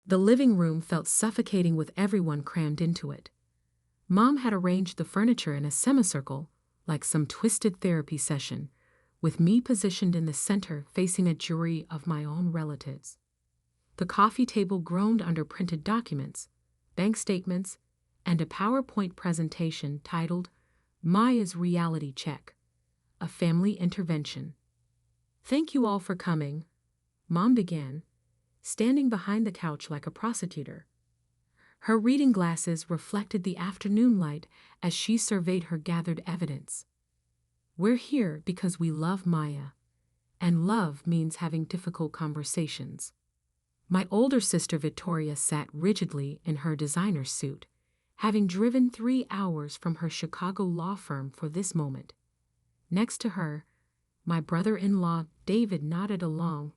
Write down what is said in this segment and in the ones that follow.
The living room felt suffocating with everyone crammed into it. Mom had arranged the furniture in a semicircle, like some twisted therapy session, with me positioned in the center facing a jury of my own relatives. The coffee table groaned under printed documents, bank statements, and a PowerPoint presentation titled Maya's Reality Check, a Family Intervention. "Thank you all for coming," Mom began, standing behind the couch like a prosecutor. Her reading glasses reflected the afternoon light as she surveyed her gathered evidence. "We're here because we love Maya, and love means having difficult conversations." My older sister Victoria sat rigidly in her designer suit, having driven 3 hours from her Chicago law firm for this moment. Next to her, my brother-in-law David nodded along,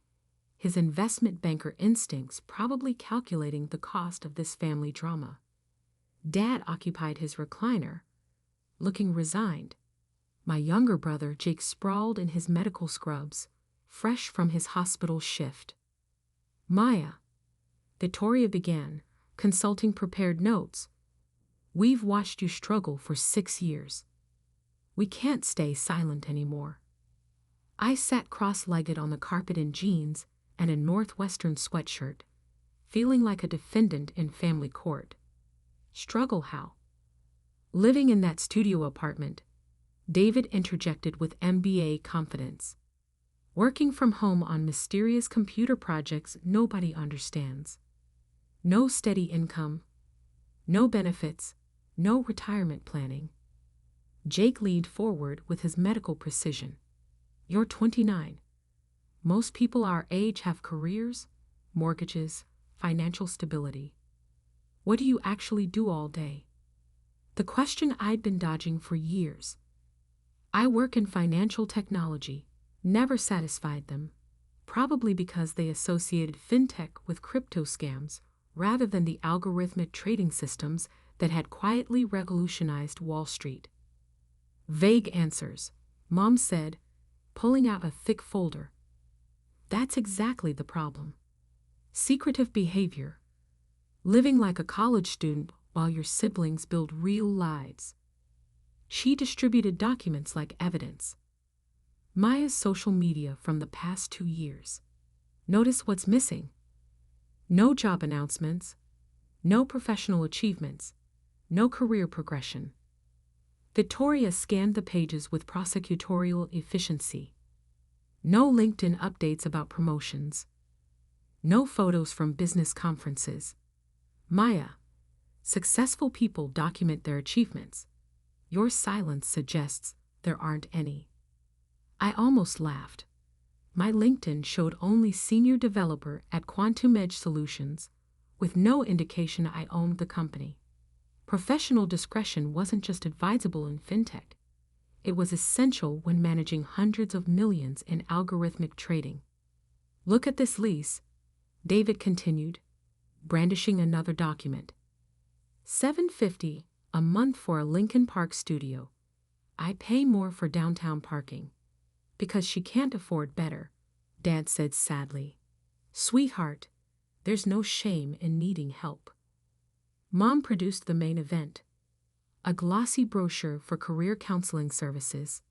his investment banker instincts probably calculating the cost of this family drama. Dad occupied his recliner, looking resigned. My younger brother Jake sprawled in his medical scrubs, fresh from his hospital shift. "Maya," Victoria began, consulting prepared notes, "we've watched you struggle for 6 years. We can't stay silent anymore." I sat cross-legged on the carpet in jeans and a Northwestern sweatshirt, feeling like a defendant in family court. "Struggle how?" "Living in that studio apartment," David interjected with MBA confidence. "Working from home on mysterious computer projects nobody understands. No steady income, no benefits, no retirement planning." Jake leaned forward with his medical precision. "You're 29. Most people our age have careers, mortgages, financial stability. What do you actually do all day?" The question I'd been dodging for years. "I work in financial technology," never satisfied them, probably because they associated fintech with crypto scams rather than the algorithmic trading systems that had quietly revolutionized Wall Street. "Vague answers," Mom said, pulling out a thick folder. "That's exactly the problem. Secretive behavior. Living like a college student while your siblings build real lives." She distributed documents like evidence. Maya's social media from the past 2 years. Notice what's missing. No job announcements, no professional achievements, no career progression. Victoria scanned the pages with prosecutorial efficiency. No LinkedIn updates about promotions. No photos from business conferences. "Maya, successful people document their achievements. Your silence suggests there aren't any." I almost laughed. My LinkedIn showed only senior developer at Quantum Edge Solutions, with no indication I owned the company. Professional discretion wasn't just advisable in fintech. It was essential when managing hundreds of millions in algorithmic trading. "Look at this lease," David continued, brandishing another document. $750 a month for a Lincoln Park studio. I pay more for downtown parking. "Because she can't afford better," Dad said sadly. "Sweetheart, there's no shame in needing help." Mom produced the main event, a glossy brochure for career counseling services.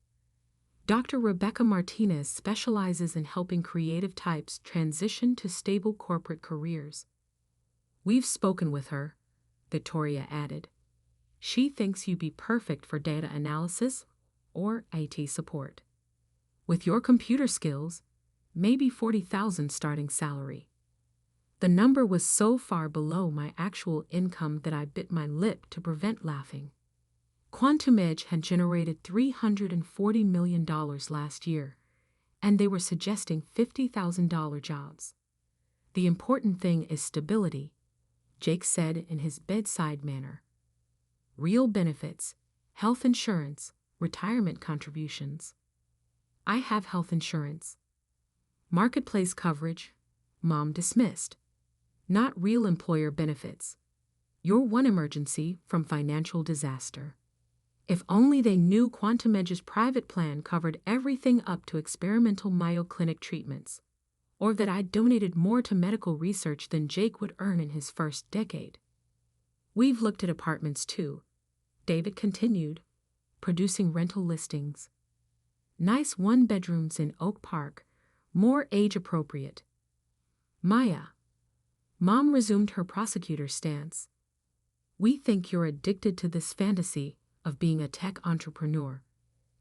Dr. Rebecca Martinez specializes in helping creative types transition to stable corporate careers. "We've spoken with her," Victoria added. "She thinks you'd be perfect for data analysis or IT support. With your computer skills, maybe 40,000 starting salary." The number was so far below my actual income that I bit my lip to prevent laughing. Quantum Edge had generated $340 million last year, and they were suggesting $50,000 jobs. "The important thing is stability," Jake said in his bedside manner. "Real benefits, health insurance, retirement contributions." "I have health insurance." "Marketplace coverage," Mom dismissed. "Not real employer benefits. Your one emergency from financial disaster." If only they knew Quantum Edge's private plan covered everything up to experimental myoclinic treatments. or that I'd donated more to medical research than Jake would earn in his first decade. We've looked at apartments too, David continued, producing rental listings. Nice one-bedrooms in Oak Park, more age-appropriate. Maya. Mom resumed her prosecutor stance. We think you're addicted to this fantasy of being a tech entrepreneur.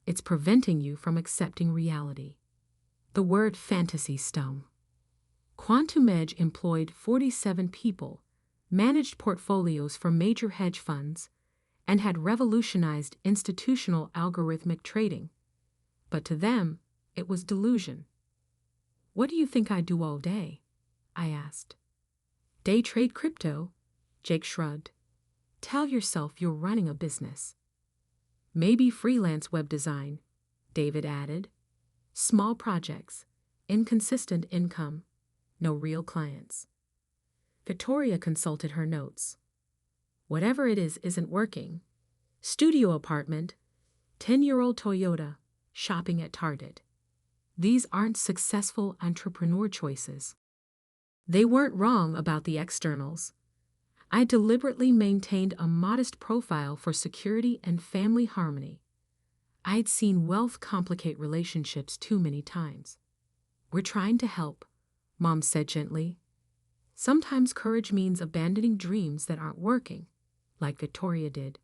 It's preventing you from accepting reality. The word fantasy stung. Quantum Edge employed 47 people, managed portfolios for major hedge funds, and had revolutionized institutional algorithmic trading. But to them, it was delusion. What do you think I do all day? I asked. Day trade crypto? Jake shrugged. Tell yourself you're running a business. Maybe freelance web design, David added. Small projects, inconsistent income, no real clients. Victoria consulted her notes. Whatever it is isn't working. Studio apartment, 10-year-old Toyota, shopping at Target. These aren't successful entrepreneur choices. They weren't wrong about the externals. I deliberately maintained a modest profile for security and family harmony. I'd seen wealth complicate relationships too many times. We're trying to help, Mom said gently. Sometimes courage means abandoning dreams that aren't working, like Victoria did.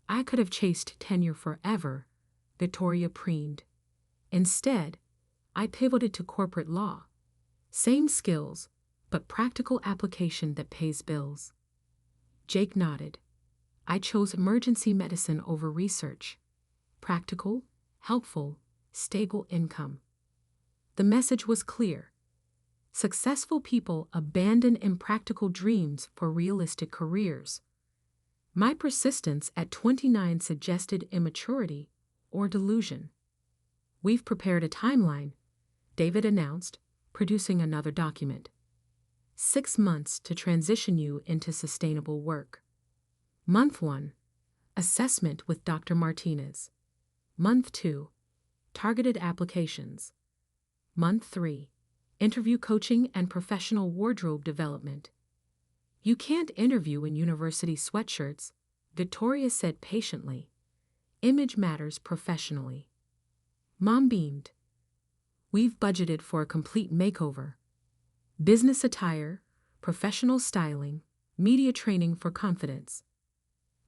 I could have chased tenure forever, Victoria preened. Instead, I pivoted to corporate law. Same skills, but practical application that pays bills. Jake nodded. I chose emergency medicine over research. Practical, helpful, stable income. The message was clear. Successful people abandon impractical dreams for realistic careers. My persistence at 29 suggested immaturity or delusion. We've prepared a timeline, David announced, producing another document. 6 months to transition you into sustainable work. Month 1, assessment with Dr. Martinez. Month 2, targeted applications. Month 3, interview coaching and professional wardrobe development. You can't interview in university sweatshirts, Victoria said patiently. Image matters professionally. Mom beamed. We've budgeted for a complete makeover. Business attire, professional styling, media training for confidence.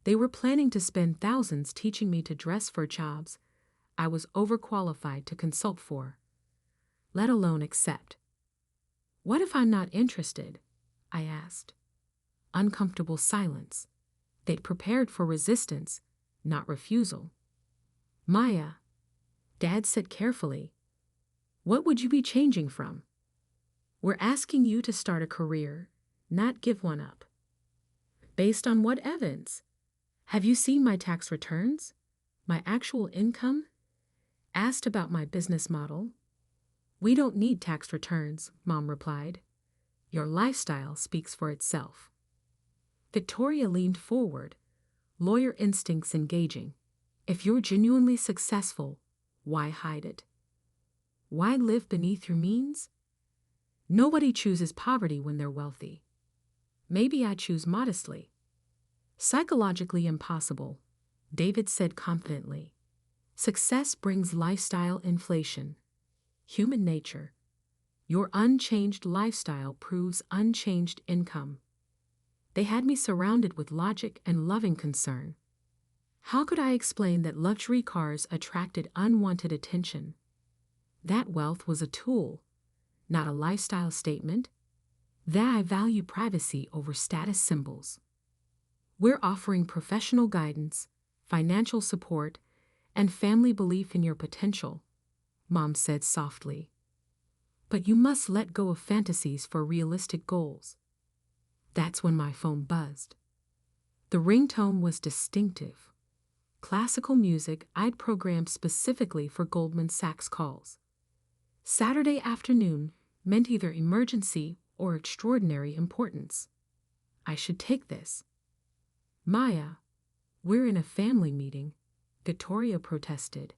They were planning to spend thousands teaching me to dress for jobs I was overqualified to consult for, let alone accept. What if I'm not interested? I asked. Uncomfortable silence. They'd prepared for resistance, not refusal. Maya, Dad said carefully, what would you be changing from? We're asking you to start a career, not give one up. Based on what evidence? Have you seen my tax returns? My actual income? Asked about my business model. We don't need tax returns, Mom replied. Your lifestyle speaks for itself. Victoria leaned forward, lawyer instincts engaging. If you're genuinely successful, why hide it? Why live beneath your means? Nobody chooses poverty when they're wealthy. Maybe I choose modestly. Psychologically impossible, David said confidently. Success brings lifestyle inflation. Human nature. Your unchanged lifestyle proves unchanged income. They had me surrounded with logic and loving concern. How could I explain that luxury cars attracted unwanted attention? That wealth was a tool, not a lifestyle statement. That I value privacy over status symbols. We're offering professional guidance, financial support, and family belief in your potential, Mom said softly. But you must let go of fantasies for realistic goals. That's when my phone buzzed. The ringtone was distinctive. Classical music I'd programmed specifically for Goldman Sachs calls. Saturday afternoon meant either emergency or extraordinary importance. I should take this. Maya, we're in a family meeting, Victoria protested.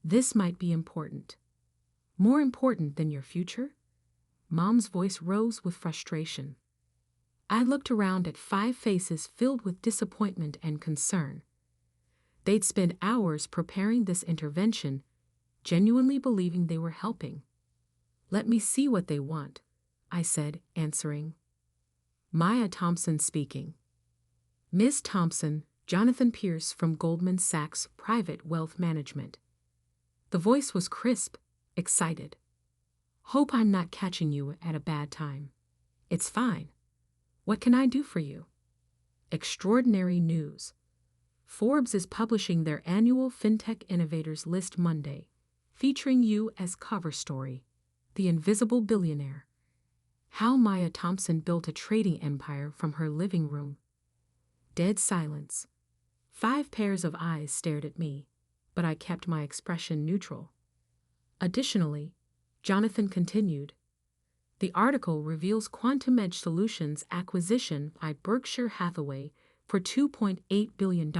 This might be important. More important than your future? Mom's voice rose with frustration. I looked around at 5 faces filled with disappointment and concern. They'd spent hours preparing this intervention, genuinely believing they were helping. "Let me see what they want," I said, answering. Maya Thompson speaking. "Ms. Thompson, Jonathan Pierce from Goldman Sachs Private Wealth Management." The voice was crisp, excited. "Hope I'm not catching you at a bad time." "It's fine. What can I do for you?" Extraordinary news. Forbes is publishing their annual FinTech Innovators list Monday, featuring you as cover story, the invisible billionaire. How Maya Thompson built a trading empire from her living room. Dead silence. 5 pairs of eyes stared at me, but I kept my expression neutral. Additionally, Jonathan continued, the article reveals Quantum Edge Solutions' acquisition by Berkshire Hathaway for $2.8 billion,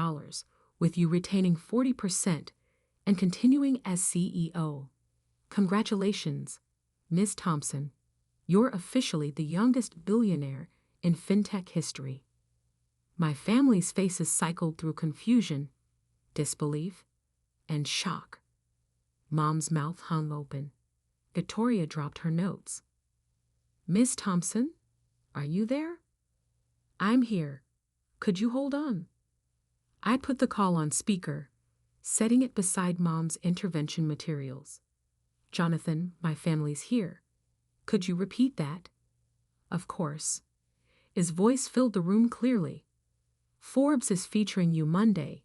with you retaining 40% and continuing as CEO. Congratulations, Ms. Thompson. You're officially the youngest billionaire in fintech history. My family's faces cycled through confusion, disbelief, and shock. Mom's mouth hung open. Victoria dropped her notes. "Ms. Thompson, are you there?" "I'm here. Could you hold on?" I put the call on speaker, setting it beside Mom's intervention materials. "Jonathan, my family's here. Could you repeat that?" "Of course." His voice filled the room clearly. "Forbes is featuring you Monday,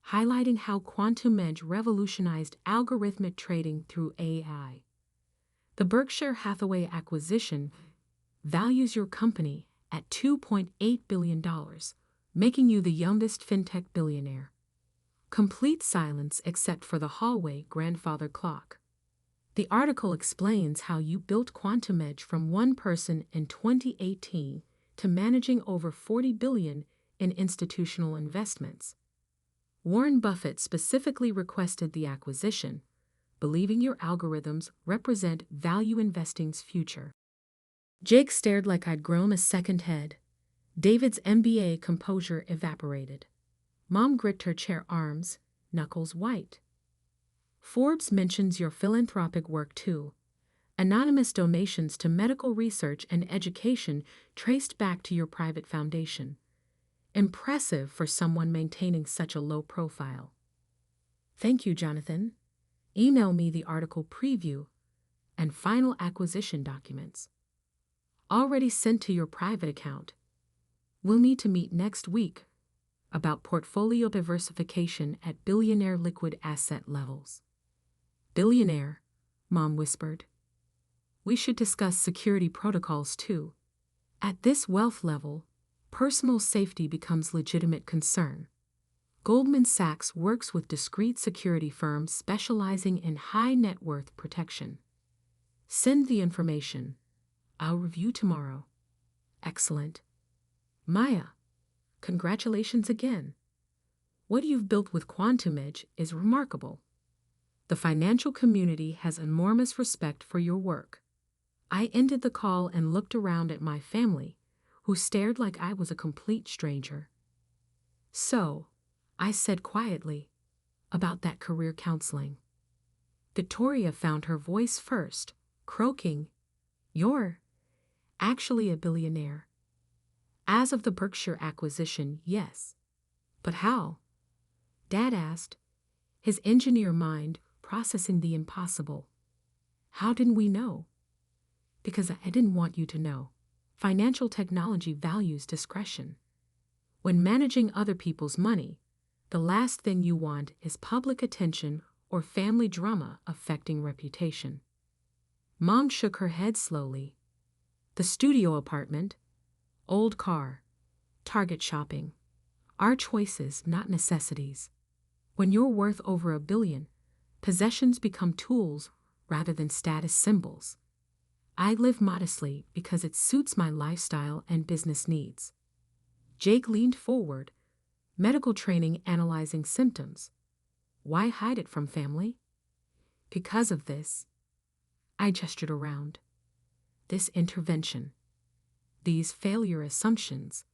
highlighting how Quantum Edge revolutionized algorithmic trading through AI. The Berkshire Hathaway acquisition values your company at $2.8 billion, making you the youngest fintech billionaire." Complete silence except for the hallway grandfather clock. The article explains how you built Quantum Edge from one person in 2018 to managing over $40 billion in institutional investments. Warren Buffett specifically requested the acquisition, believing your algorithms represent value investing's future. Jake stared like I'd grown a second head. David's MBA composure evaporated. Mom gripped her chair arms, knuckles white. "Forbes mentions your philanthropic work too. Anonymous donations to medical research and education traced back to your private foundation. Impressive for someone maintaining such a low profile." "Thank you, Jonathan. Email me the article preview and final acquisition documents." "Already sent to your private account. We'll need to meet next week about portfolio diversification at billionaire liquid asset levels." "Billionaire," Mom whispered. "We should discuss security protocols too. At this wealth level, personal safety becomes legitimate concern. Goldman Sachs works with discrete security firms specializing in high net worth protection. Send the information. I'll review tomorrow." "Excellent. Maya, congratulations again. What you've built with Quantum Edge is remarkable. The financial community has enormous respect for your work." I ended the call and looked around at my family, who stared like I was a complete stranger. "So," I said quietly, "about that career counseling." Victoria found her voice first, croaking, "You're actually a billionaire." "As of the Berkshire acquisition, yes. But how?" Dad asked, his engineer mind processing the impossible. "How didn't we know?" "Because I didn't want you to know. Financial technology values discretion. When managing other people's money, the last thing you want is public attention or family drama affecting reputation." Mom shook her head slowly. "The studio apartment, old car, Target shopping, are choices, not necessities. When you're worth over $1 billion, possessions become tools rather than status symbols. I live modestly because it suits my lifestyle and business needs." Jake leaned forward, medical training analyzing symptoms. "Why hide it from family?" "Because of this." I gestured around. this intervention, these failure assumptions,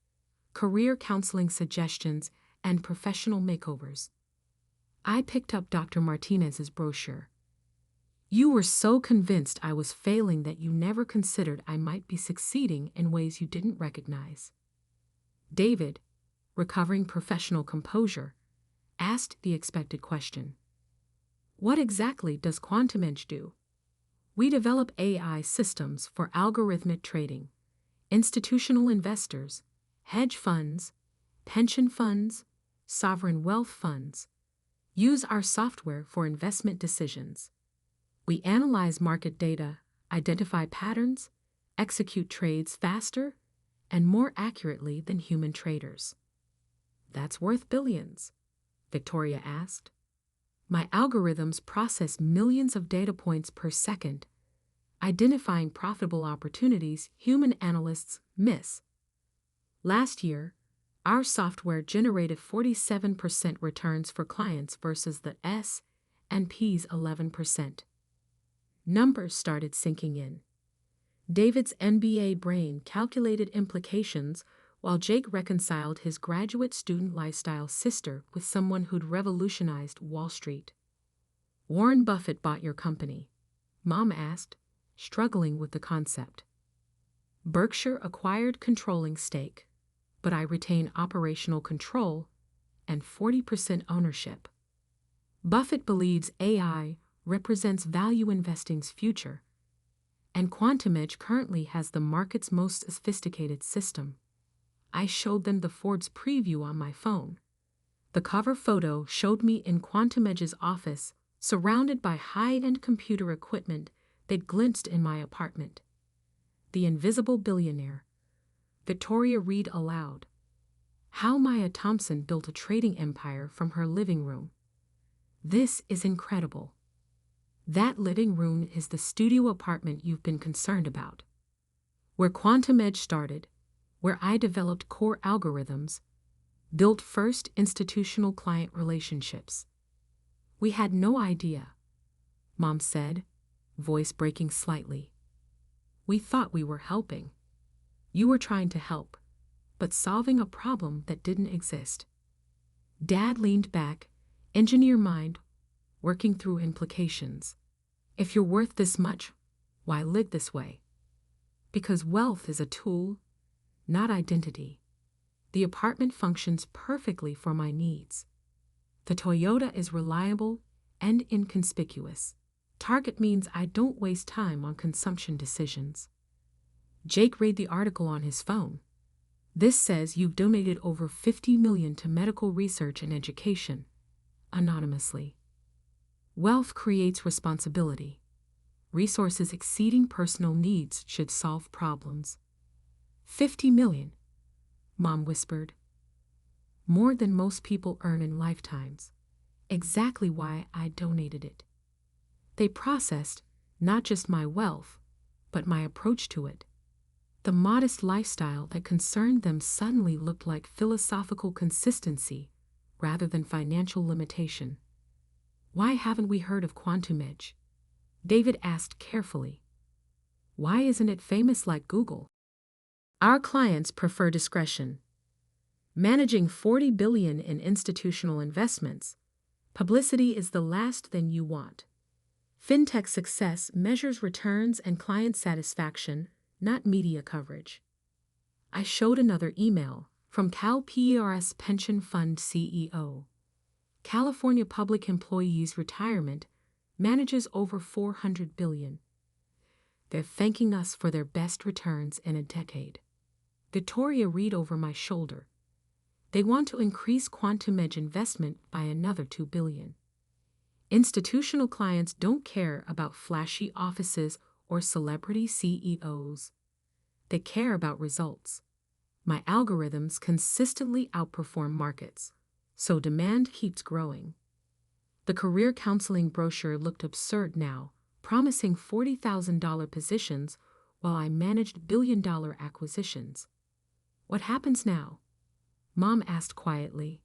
career counseling suggestions, and professional makeovers. I picked up Dr. Martinez's brochure. You were so convinced I was failing that you never considered I might be succeeding in ways you didn't recognize. David, recovering professional composure, asked the expected question. What exactly does Quantum Edge do? We develop AI systems for algorithmic trading, institutional investors, hedge funds, pension funds, sovereign wealth funds. Use our software for investment decisions. We analyze market data, identify patterns, execute trades faster and more accurately than human traders. That's worth billions, Victoria asked. My algorithms process millions of data points per second, identifying profitable opportunities human analysts miss. Last year, our software generated 47% returns for clients versus the S&P's 11%. Numbers started sinking in. David's MBA brain calculated implications while Jake reconciled his graduate student lifestyle sister with someone who'd revolutionized Wall Street. Warren Buffett bought your company, Mom asked, struggling with the concept. Berkshire acquired controlling stake, but I retain operational control and 40% ownership. Buffett believes AI represents value investing's future, and Quantum Edge currently has the market's most sophisticated system. I showed them the Ford's preview on my phone. The cover photo showed me in Quantum Edge's office, surrounded by high-end computer equipment that glimpsed in my apartment. The invisible billionaire, Victoria read aloud. How Maya Thompson built a trading empire from her living room. This is incredible. That living room is the studio apartment you've been concerned about. Where Quantum Edge started, where I developed core algorithms, built first institutional client relationships. We had no idea, Mom said, voice breaking slightly. We thought we were helping. You were trying to help, but solving a problem that didn't exist. Dad leaned back, engineer mind, working through implications. If you're worth this much, why live this way? Because wealth is a tool, not identity. The apartment functions perfectly for my needs. The Toyota is reliable and inconspicuous. Target means I don't waste time on consumption decisions. Jake read the article on his phone. This says you've donated over $50 million to medical research and education, anonymously. Wealth creates responsibility. Resources exceeding personal needs should solve problems. 50 million, Mom whispered. More than most people earn in lifetimes. Exactly why I donated it. They processed not just my wealth, but my approach to it. The modest lifestyle that concerned them suddenly looked like philosophical consistency rather than financial limitation. Why haven't we heard of Quantum Edge? David asked carefully. Why isn't it famous like Google? Our clients prefer discretion. Managing $40 billion in institutional investments, publicity is the last thing you want. Fintech success measures returns and client satisfaction, not media coverage. I showed another email from CalPERS Pension Fund CEO. California Public Employees Retirement manages over $400 billion. They're thanking us for their best returns in a decade. Victoria read over my shoulder. They want to increase Quantum Edge investment by another $2 billion. Institutional clients don't care about flashy offices or celebrity CEOs. They care about results. My algorithms consistently outperform markets, so demand keeps growing. The career counseling brochure looked absurd now, promising $40,000 positions while I managed billion-dollar acquisitions. What happens now? Mom asked quietly.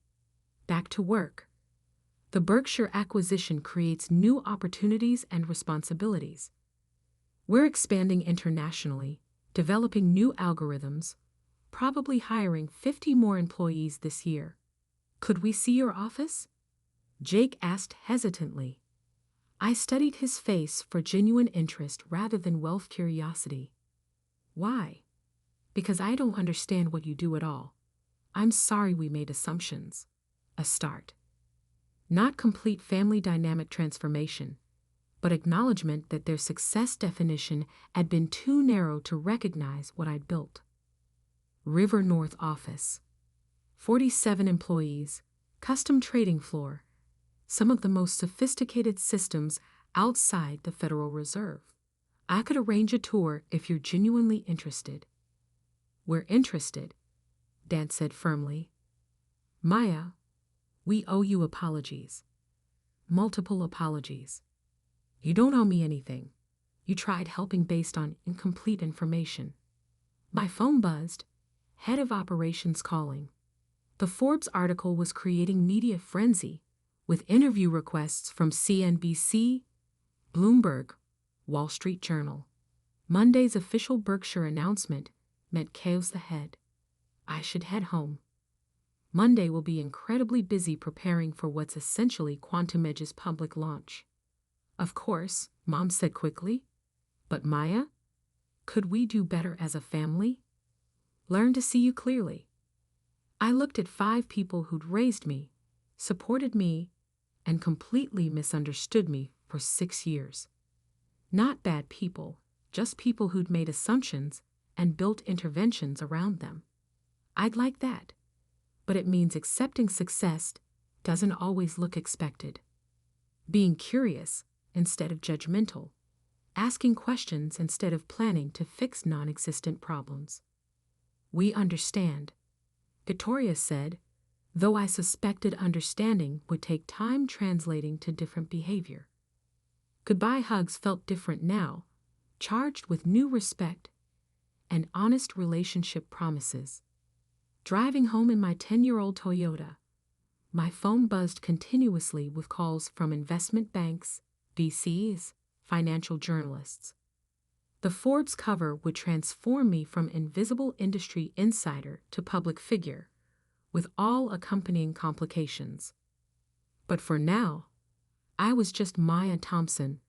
Back to work. The Berkshire acquisition creates new opportunities and responsibilities. We're expanding internationally, developing new algorithms, probably hiring 50 more employees this year. Could we see your office? Jake asked hesitantly. I studied his face for genuine interest rather than wealth curiosity. Why? Because I don't understand what you do at all. I'm sorry we made assumptions. A start. Not complete family dynamic transformation, but acknowledgement that their success definition had been too narrow to recognize what I'd built. River North office. 47 employees, custom trading floor, some of the most sophisticated systems outside the Federal Reserve. I could arrange a tour if you're genuinely interested. We're interested, Dan said firmly. Maya, we owe you apologies. Multiple apologies. You don't owe me anything. You tried helping based on incomplete information. My phone buzzed. Head of operations calling. The Forbes article was creating media frenzy, with interview requests from CNBC, Bloomberg, Wall Street Journal. Monday's official Berkshire announcement meant chaos ahead. I should head home. Monday will be incredibly busy preparing for what's essentially Quantum Edge's public launch. Of course, Mom said quickly. But Maya, could we do better as a family? Learn to see you clearly. I looked at 5 people who'd raised me, supported me, and completely misunderstood me for 6 years. Not bad people, just people who'd made assumptions and built interventions around them. I'd like that, but it means accepting success doesn't always look expected. Being curious instead of judgmental, asking questions instead of planning to fix non-existent problems. We understand, Victoria said, though I suspected understanding would take time translating to different behavior. Goodbye hugs felt different now, charged with new respect and honest relationship promises. Driving home in my 10-year-old Toyota, my phone buzzed continuously with calls from investment banks, VCs, financial journalists. The Forbes cover would transform me from invisible industry insider to public figure, with all accompanying complications. But for now, I was just Maya Thompson,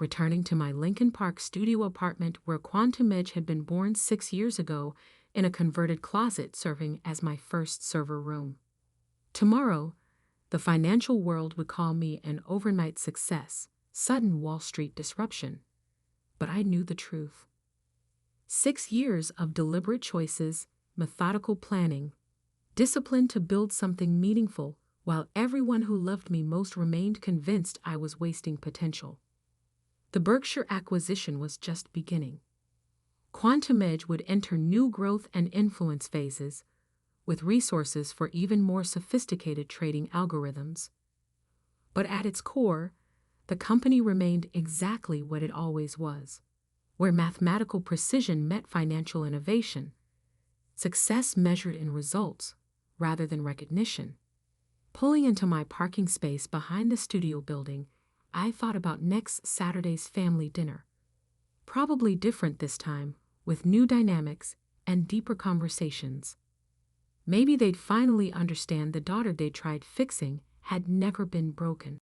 returning to my Lincoln Park studio apartment where Quantum Edge had been born 6 years ago in a converted closet serving as my first server room. Tomorrow, the financial world would call me an overnight success, sudden Wall Street disruption. But I knew the truth. 6 years of deliberate choices, methodical planning, discipline to build something meaningful, while everyone who loved me most remained convinced I was wasting potential. The Berkshire acquisition was just beginning. Quantum Edge would enter new growth and influence phases, with resources for even more sophisticated trading algorithms. But at its core, the company remained exactly what it always was, where mathematical precision met financial innovation, success measured in results rather than recognition. Pulling into my parking space behind the studio building, I thought about next Saturday's family dinner. Probably different this time, with new dynamics and deeper conversations. Maybe they'd finally understand the daughter they tried fixing had never been broken.